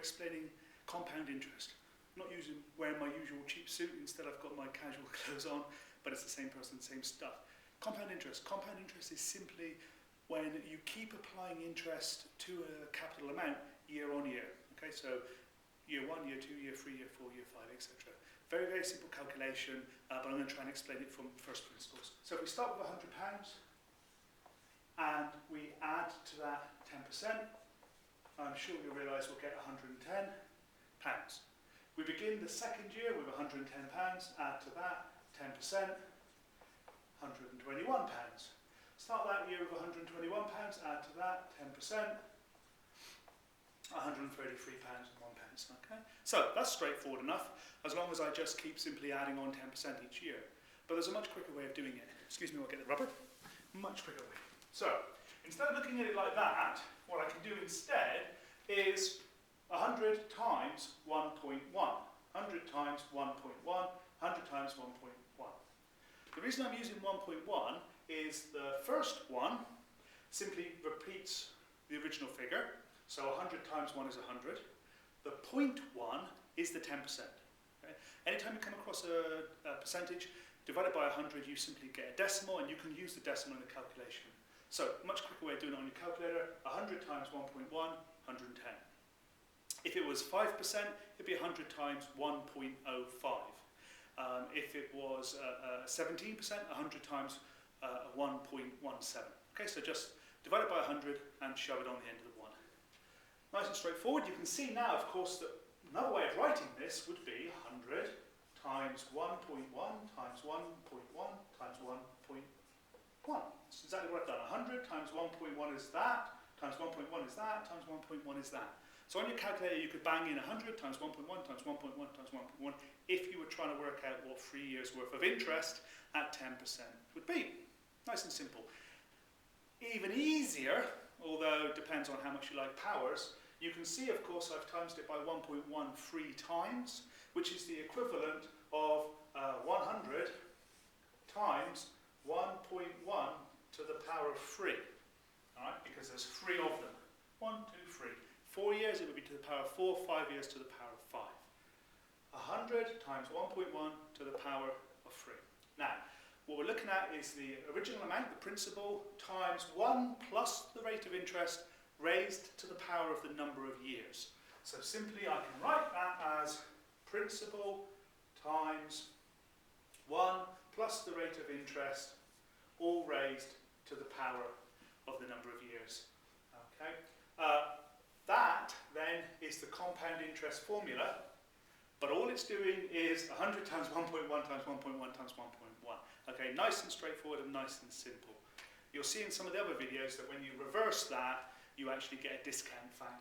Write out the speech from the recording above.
explaining compound interest. I'm not wearing my usual cheap suit, instead I've got my casual clothes on, but it's the same person, same stuff. Compound interest. Compound interest is simply when you keep applying interest to a capital amount year on year. Okay, so year 1, year 2, year 3, year 4, year 5, etc. Very, very simple calculation, but I'm going to try and explain it from first principles. So if we start with £100 and we add to that 10%, I'm sure you'll realise we'll get £110. We begin the second year with £110, add to that 10%, £121. Start that year with £121, add to that 10%, £133.01. Okay? So that's straightforward enough, as long as I just keep simply adding on 10% each year. But there's a much quicker way of doing it. Excuse me, I'll get the rubber. Much quicker way. So, instead of looking at it like that, what I can do instead is 100 times 1.1. 100 times 1.1, 100 times 1.1. The reason I'm using 1.1 is the first one simply repeats the original figure. So 100 times 1 is 100. The 0.1 is the 10%. Okay? Anytime you come across a percentage, divide it by 100, you simply get a decimal, and you can use the decimal in the calculation. So, much quicker way of doing it on your calculator, 100 times 1.1, 110. If it was 5%, it'd be 100 times 1.05. If it was 17%, 100 times 1.17. Okay, so just divide it by 100 and shove it on the end of the 1. Nice and straightforward. You can see now, of course, that another way of writing this would be 100 times 1.1 times 1.1 times 1.1. That's exactly what I've done. 100 times 1.1 is that, times 1.1 is that, times 1.1 is that. So on your calculator you could bang in 100 times 1.1 times 1.1 times 1.1 if you were trying to work out what 3 years worth of interest at 10% would be. Nice and simple. Even easier, although it depends on how much you like powers, you can see, of course, I've timesed it by 1.1 3 times, which is the equivalent of 100 times 1.1 to the power of 3. All right, because there's 3 of them. 1, 2, 3. 4 years, it would be to the power of 4. 5 years to the power of 5. 100 times 1.1 to the power of 3. Now, what we're looking at is the original amount, the principal, times 1 plus the rate of interest raised to the power of the number of years. So simply I can write that as principal times 1 plus the rate of interest, all raised to the power of the number of years. Okay. That then is the compound interest formula, but all it's doing is 100 times 1.1 times 1.1 times 1.1. Okay, nice and straightforward and nice and simple. You'll see in some of the other videos that when you reverse that, you actually get a discount factor.